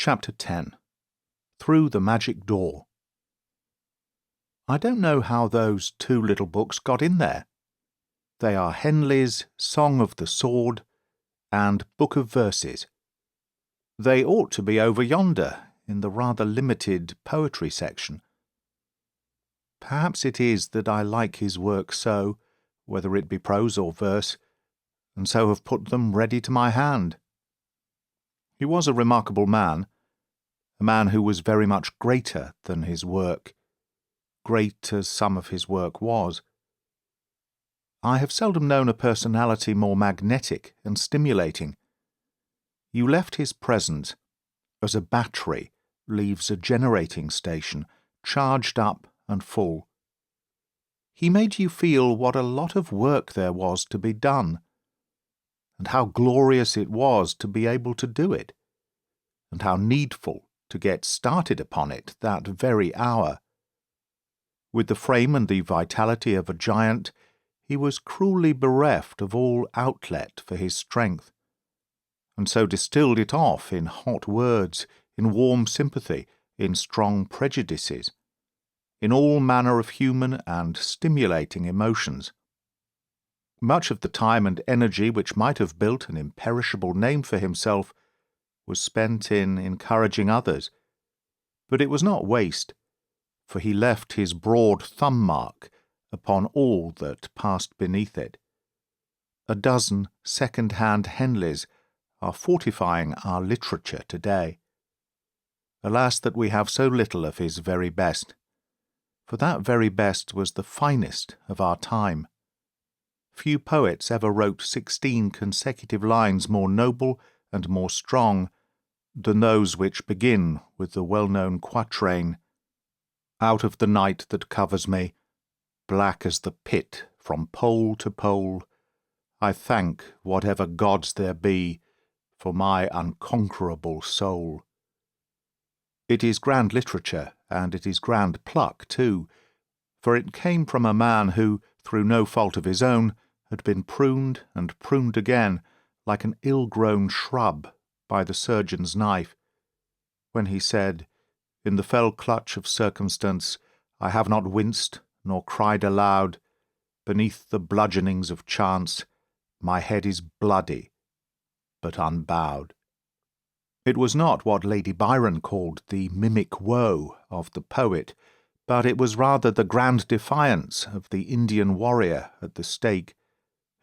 Chapter 10. Through the Magic Door. I don't know how those two little books got in there. They are Henley's Song of the Sword and Book of Verses. They ought to be over yonder, in the rather limited poetry section. Perhaps it is that I like his work so, whether it be prose or verse, and so have put them ready to my hand. He was a remarkable man, a man who was very much greater than his work, great as some of his work was. I have seldom known a personality more magnetic and stimulating. You left his presence as a battery leaves a generating station, charged up and full. He made you feel what a lot of work there was to be done, and how glorious it was to be able to do it, and how needful to get started upon it that very hour. With the frame and the vitality of a giant, he was cruelly bereft of all outlet for his strength, and so distilled it off in hot words, in warm sympathy, in strong prejudices, in all manner of human and stimulating emotions. Much of the time and energy which might have built an imperishable name for himself was spent in encouraging others, but it was not waste, for he left his broad thumb mark upon all that passed beneath it. A dozen second-hand Henleys are fortifying our literature today. Alas that we have so little of his very best, for that very best was the finest of our time. Few poets ever wrote 16 consecutive lines more noble and more strong than those which begin with the well-known quatrain, "Out of the night that covers me, black as the pit from pole to pole, I thank whatever gods there be for my unconquerable soul." It is grand literature, and it is grand pluck too, for it came from a man who, through no fault of his own, had been pruned and pruned again, like an ill-grown shrub, by the surgeon's knife, when he said, "In the fell clutch of circumstance, I have not winced nor cried aloud. Beneath the bludgeonings of chance, my head is bloody, but unbowed." It was not what Lady Byron called the mimic woe of the poet, but it was rather the grand defiance of the Indian warrior at the stake,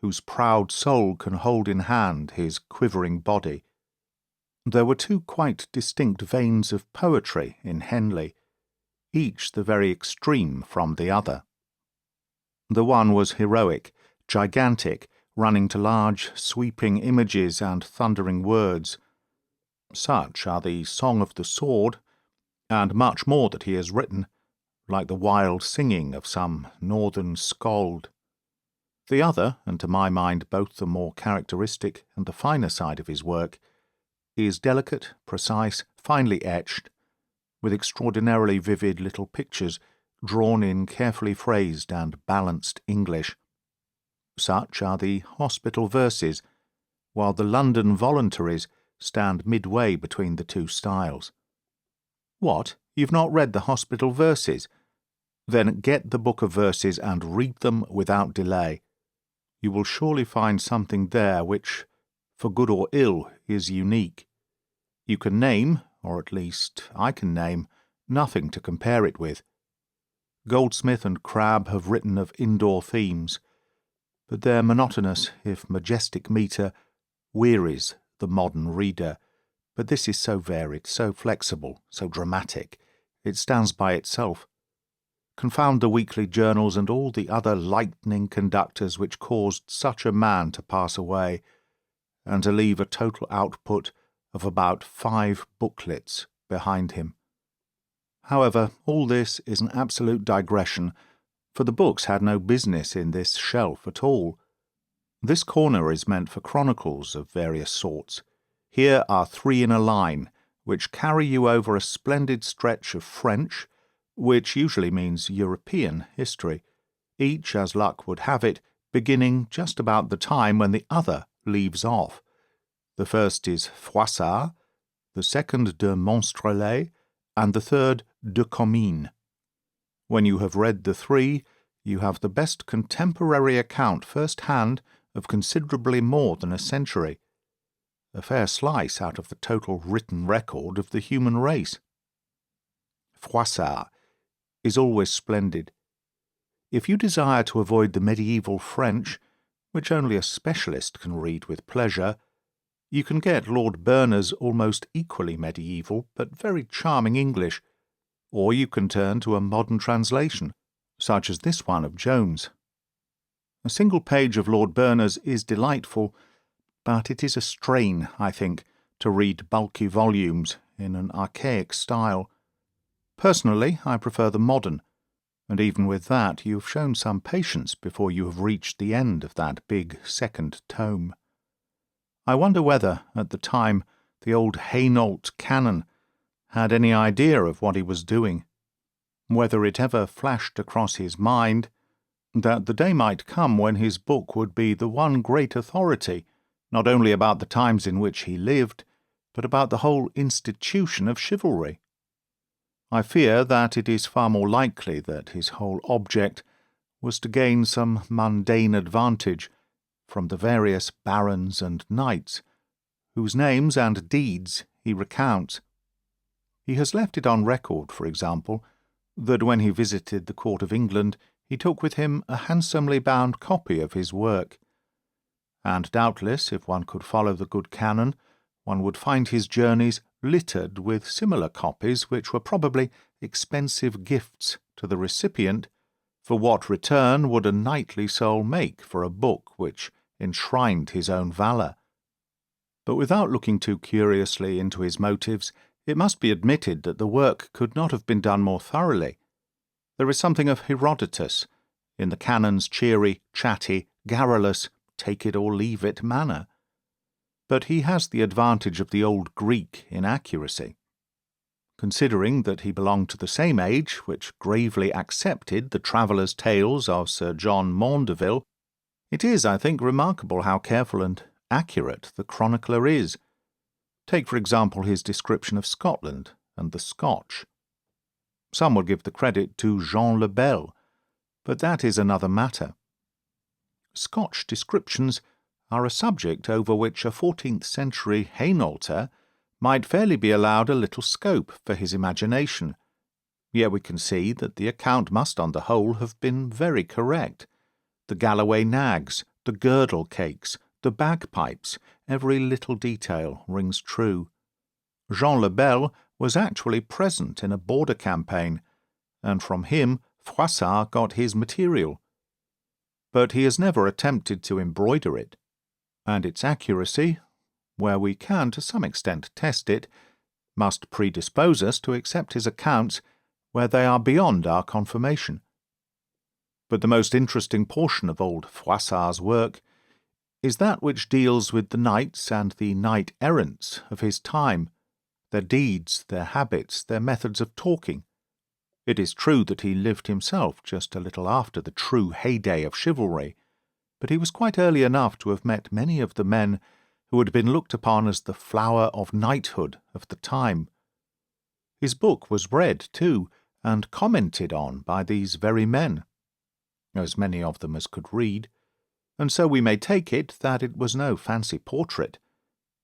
whose proud soul can hold in hand his quivering body. There were two quite distinct veins of poetry in Henley, each the very extreme from the other. The one was heroic, gigantic, running to large, sweeping images and thundering words. Such are the Song of the Sword, and much more that he has written, like the wild singing of some northern skald. The other, and to my mind both the more characteristic and the finer side of his work, is delicate, precise, finely etched, with extraordinarily vivid little pictures drawn in carefully phrased and balanced English. Such are the Hospital Verses, while the London Voluntaries stand midway between the two styles. What, you've not read the Hospital Verses? Then get the Book of Verses and read them without delay. You will surely find something there which, for good or ill, is unique. You can name, or at least I can name, nothing to compare it with. Goldsmith and Crabbe have written of indoor themes, but their monotonous, if majestic metre, wearies the modern reader. But this is so varied, so flexible, so dramatic. It stands by itself. Confound the weekly journals and all the other lightning conductors which caused such a man to pass away, and to leave a total output of about 5 booklets behind him. However, all this is an absolute digression, for the books had no business in this shelf at all. This corner is meant for chronicles of various sorts. Here are 3 in a line, which carry you over a splendid stretch of French, which usually means European history, each, as luck would have it, beginning just about the time when the other leaves off. The first is Froissart, the second de Monstrelet, and the third de Comines. When you have read the three, you have the best contemporary account first-hand of considerably more than a century, a fair slice out of the total written record of the human race. Froissart is always splendid. If you desire to avoid the medieval French, which only a specialist can read with pleasure, you can get Lord Berners' almost equally medieval but very charming English, or you can turn to a modern translation, such as this one of Jones. A single page of Lord Berners is delightful, but it is a strain, I think, to read bulky volumes in an archaic style. Personally, I prefer the modern, and even with that you have shown some patience before you have reached the end of that big second tome. I wonder whether, at the time, the old Hainault canon had any idea of what he was doing, whether it ever flashed across his mind that the day might come when his book would be the one great authority, not only about the times in which he lived, but about the whole institution of chivalry. I fear that it is far more likely that his whole object was to gain some mundane advantage from the various barons and knights, whose names and deeds he recounts. He has left it on record, for example, that when he visited the court of England he took with him a handsomely bound copy of his work. And doubtless, if one could follow the good canon, one would find his journeys littered with similar copies which were probably expensive gifts to the recipient, for what return would a knightly soul make for a book which enshrined his own valour? But without looking too curiously into his motives, it must be admitted that the work could not have been done more thoroughly. There is something of Herodotus in the canon's cheery, chatty, garrulous, take-it-or-leave-it manner. But he has the advantage of the old Greek in accuracy. Considering that he belonged to the same age which gravely accepted the travellers' tales of Sir John Maundeville, it is, I think, remarkable how careful and accurate the chronicler is. Take, for example, his description of Scotland and the Scotch. Some would give the credit to Jean le Bel, but that is another matter. Scotch descriptions are a subject over which a 14th-century Hainaulter might fairly be allowed a little scope for his imagination, yet we can see that the account must on the whole have been very correct. The Galloway nags, the girdle cakes, the bagpipes, every little detail rings true. Jean le Bel was actually present in a border campaign, and from him Froissart got his material. But he has never attempted to embroider it, and its accuracy, where we can to some extent test it, must predispose us to accept his accounts where they are beyond our confirmation. But the most interesting portion of old Froissart's work is that which deals with the knights and the knight-errants of his time, their deeds, their habits, their methods of talking. It is true that he lived himself just a little after the true heyday of chivalry, but he was quite early enough to have met many of the men who had been looked upon as the flower of knighthood of the time. His book was read, too, and commented on by these very men, as many of them as could read, and so we may take it that it was no fancy portrait,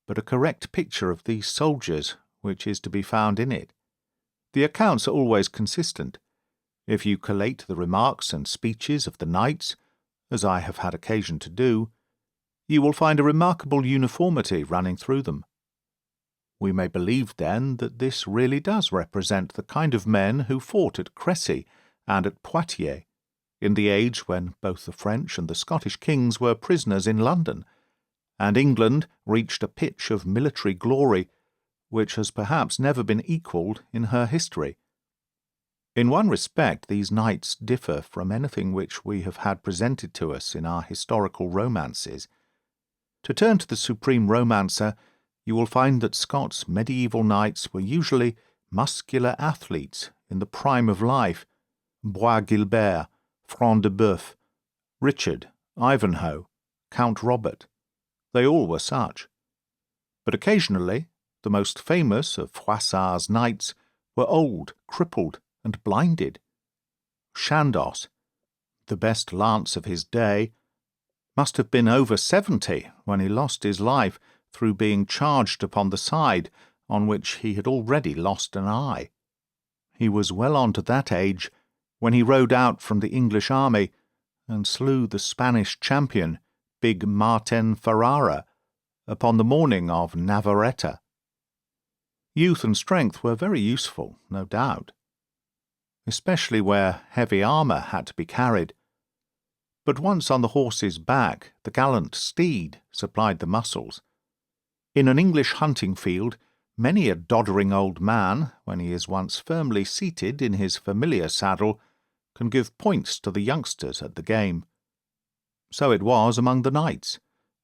but a correct picture of these soldiers which is to be found in it. The accounts are always consistent. If you collate the remarks and speeches of the knights, as I have had occasion to do, you will find a remarkable uniformity running through them. We may believe, then, that this really does represent the kind of men who fought at Crécy and at Poitiers, in the age when both the French and the Scottish kings were prisoners in London, and England reached a pitch of military glory which has perhaps never been equalled in her history. In one respect these knights differ from anything which we have had presented to us in our historical romances. To turn to the supreme romancer, you will find that Scott's medieval knights were usually muscular athletes in the prime of life, Bois Guilbert, Front de Bœuf, Richard, Ivanhoe, Count Robert. They all were such. But occasionally the most famous of Froissart's knights, were old, crippled, and blinded. Chandos, the best lance of his day, must have been over 70 when he lost his life through being charged upon the side on which he had already lost an eye. He was well on to that age when he rode out from the English army and slew the Spanish champion, big Martin Ferrara, upon the morning of Navarrete. Youth and strength were very useful, no doubt, especially where heavy armour had to be carried. But once on the horse's back, the gallant steed supplied the muscles. In an English hunting field, many a doddering old man, when he is once firmly seated in his familiar saddle, can give points to the youngsters at the game. So it was among the knights,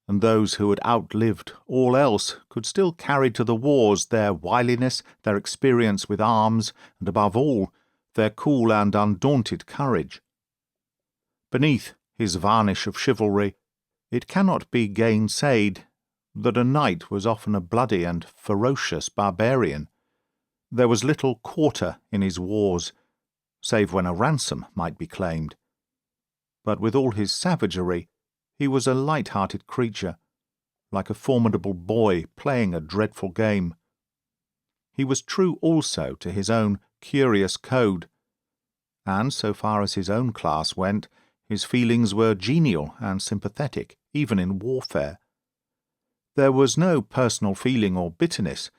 and those who had outlived all else could still carry to the wars their wiliness, their experience with arms, and above all, their cool and undaunted courage. Beneath his varnish of chivalry, it cannot be gainsaid that a knight was often a bloody and ferocious barbarian. There was little quarter in his wars, save when a ransom might be claimed. But with all his savagery, he was a light-hearted creature, like a formidable boy playing a dreadful game. He was true also to his own curious code, and so far as his own class went, his feelings were genial and sympathetic, even in warfare. There was no personal feeling or bitterness,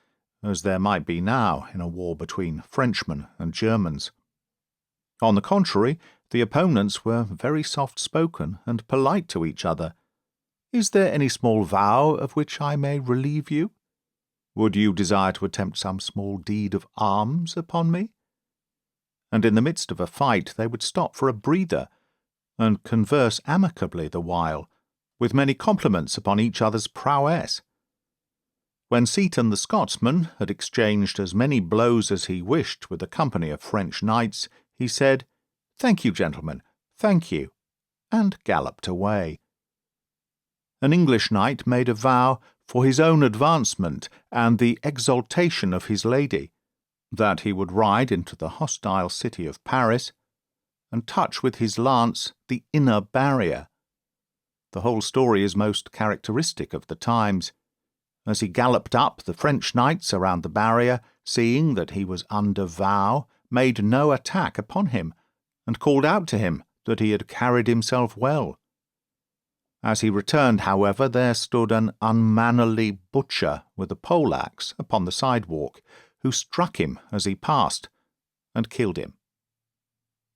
as there might be now in a war between Frenchmen and Germans. On the contrary, the opponents were very soft-spoken and polite to each other. "Is there any small vow of which I may relieve you? Would you desire to attempt some small deed of arms upon me?" And in the midst of a fight they would stop for a breather, and converse amicably the while, with many compliments upon each other's prowess. When Seaton the Scotsman had exchanged as many blows as he wished with a company of French knights, he said, "Thank you, gentlemen, thank you," and galloped away. An English knight made a vow for his own advancement and the exaltation of his lady, that he would ride into the hostile city of Paris and touch with his lance the inner barrier. The whole story is most characteristic of the times. As he galloped up, the French knights around the barrier, seeing that he was under vow, made no attack upon him, and called out to him that he had carried himself well. As he returned, however, there stood an unmannerly butcher with a pole-axe upon the sidewalk, who struck him as he passed, and killed him.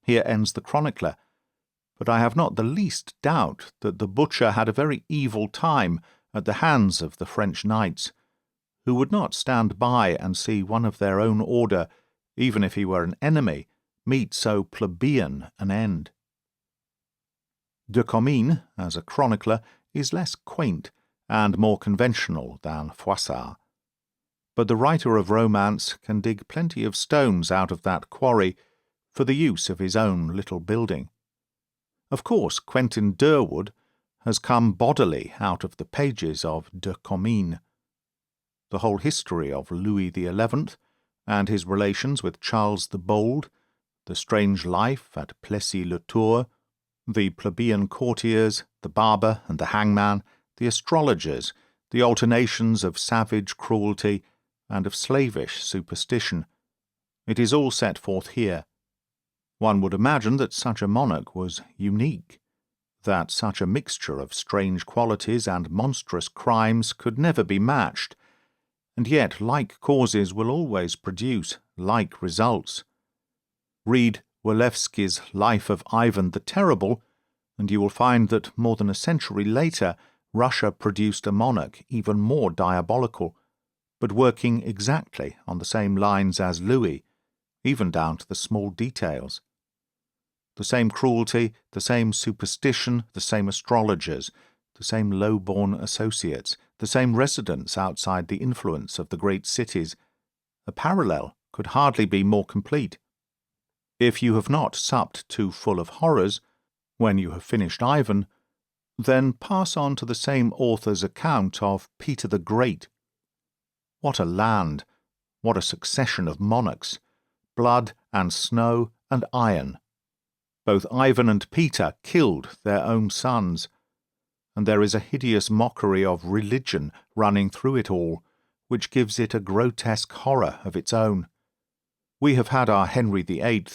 Here ends the chronicler, but I have not the least doubt that the butcher had a very evil time at the hands of the French knights, who would not stand by and see one of their own order, even if he were an enemy, meet so plebeian an end. De Comines, as a chronicler, is less quaint and more conventional than Froissart. But the writer of romance can dig plenty of stones out of that quarry for the use of his own little building. Of course, Quentin Durward has come bodily out of the pages of De Comines. The whole history of Louis XI and his relations with Charles the Bold, the strange life at Plessis-le-Tour, the plebeian courtiers, the barber and the hangman, the astrologers, the alternations of savage cruelty and of slavish superstition. It is all set forth here. One would imagine that such a monarch was unique, that such a mixture of strange qualities and monstrous crimes could never be matched, and yet like causes will always produce like results. Read Walewski's Life of Ivan the Terrible, and you will find that more than a century later Russia produced a monarch even more diabolical, but working exactly on the same lines as Louis, even down to the small details. The same cruelty, the same superstition, the same astrologers, the same low-born associates, the same residents outside the influence of the great cities. A parallel could hardly be more complete. If you have not supped too full of horrors, when you have finished Ivan, then pass on to the same author's account of Peter the Great. What a land! What a succession of monarchs! Blood and snow and iron. Both Ivan and Peter killed their own sons, and there is a hideous mockery of religion running through it all, which gives it a grotesque horror of its own. We have had our Henry VIII,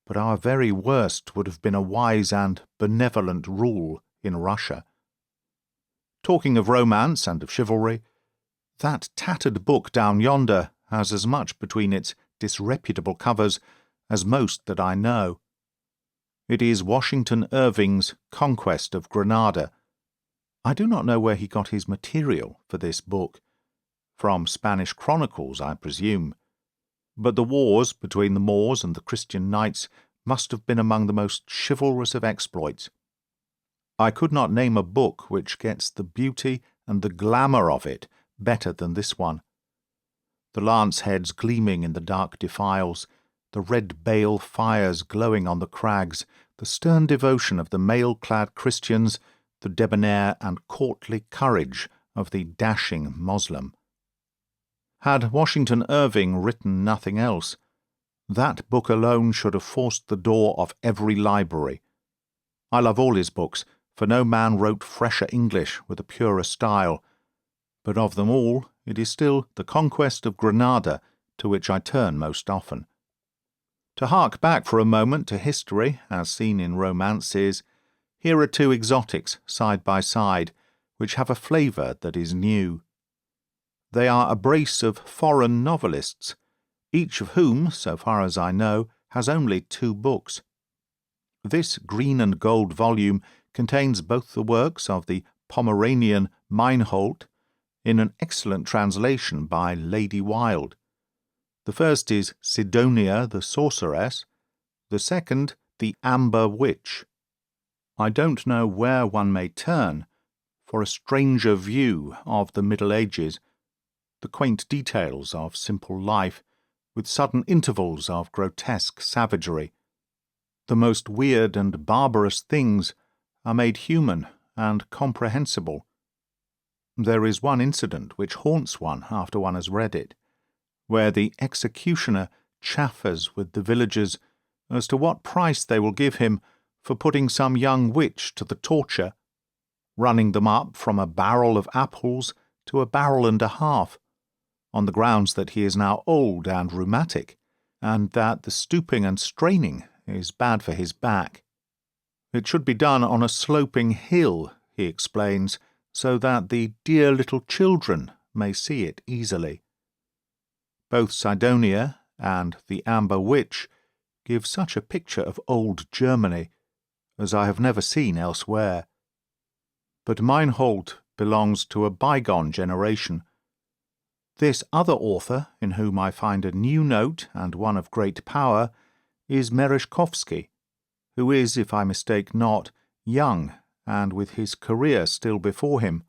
but our very worst would have been a wise and benevolent rule in Russia. Talking of romance and of chivalry, that tattered book down yonder has as much between its disreputable covers as most that I know. It is Washington Irving's Conquest of Granada. I do not know where he got his material for this book. From Spanish chronicles, I presume. But the wars between the Moors and the Christian knights must have been among the most chivalrous of exploits. I could not name a book which gets the beauty and the glamour of it better than this one. The lance heads gleaming in the dark defiles, the red bale fires glowing on the crags, the stern devotion of the mail-clad Christians, the debonair and courtly courage of the dashing Moslem. Had Washington Irving written nothing else, that book alone should have forced the door of every library. I love all his books, for no man wrote fresher English with a purer style, but of them all it is still The Conquest of Granada to which I turn most often. To hark back for a moment to history, as seen in romances, here are two exotics side by side, which have a flavour that is new. They are a brace of foreign novelists, each of whom, so far as I know, has only 2 books. This green and gold volume contains both the works of the Pomeranian Meinhold, in an excellent translation by Lady Wilde. The first is Sidonia the Sorceress, the second The Amber Witch. I don't know where one may turn for a stranger view of the Middle Ages, the quaint details of simple life, with sudden intervals of grotesque savagery. The most weird and barbarous things are made human and comprehensible. There is one incident which haunts one after one has read it, where the executioner chaffers with the villagers as to what price they will give him for putting some young witch to the torture, running them up from a barrel of apples to a barrel and a half, on the grounds that he is now old and rheumatic, and that the stooping and straining is bad for his back. It should be done on a sloping hill, he explains, so that the dear little children may see it easily. Both Sidonia and The Amber Witch give such a picture of old Germany as I have never seen elsewhere. But Meinhold belongs to a bygone generation. This other author, in whom I find a new note and one of great power, is Merezhkovsky, who is, if I mistake not, young and with his career still before him.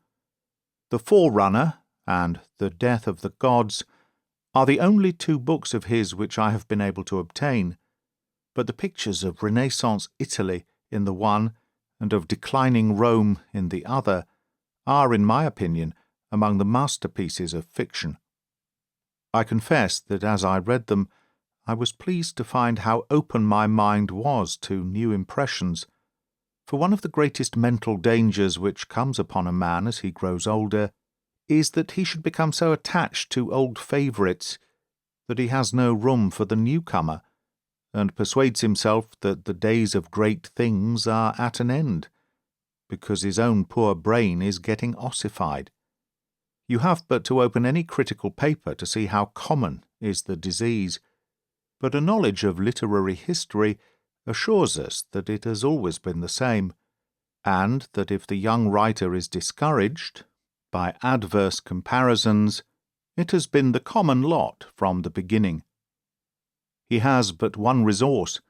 The Forerunner and The Death of the Gods are the only 2 books of his which I have been able to obtain, but the pictures of Renaissance Italy in the one and of declining Rome in the other are, in my opinion, among the masterpieces of fiction. I confess that as I read them, I was pleased to find how open my mind was to new impressions, for one of the greatest mental dangers which comes upon a man as he grows older is that he should become so attached to old favourites that he has no room for the newcomer, and persuades himself that the days of great things are at an end, because his own poor brain is getting ossified. You have but to open any critical paper to see how common is the disease, but a knowledge of literary history assures us that it has always been the same, and that if the young writer is discouraged by adverse comparisons, it has been the common lot from the beginning. He has but one resource,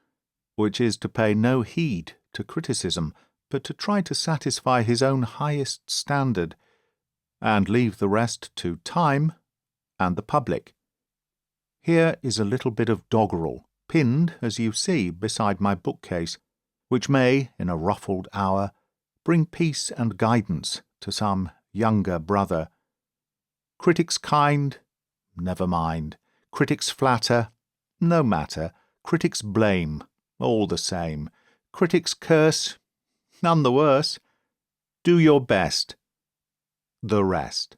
which is to pay no heed to criticism, but to try to satisfy his own highest standard, and leave the rest to time and the public. Here is a little bit of doggerel, pinned, as you see, beside my bookcase, which may, in a ruffled hour, bring peace and guidance to some younger brother. Critics kind, Never mind. Critics flatter. No matter. Critics blame. All the same. Critics curse. None the worse. Do your best. The rest.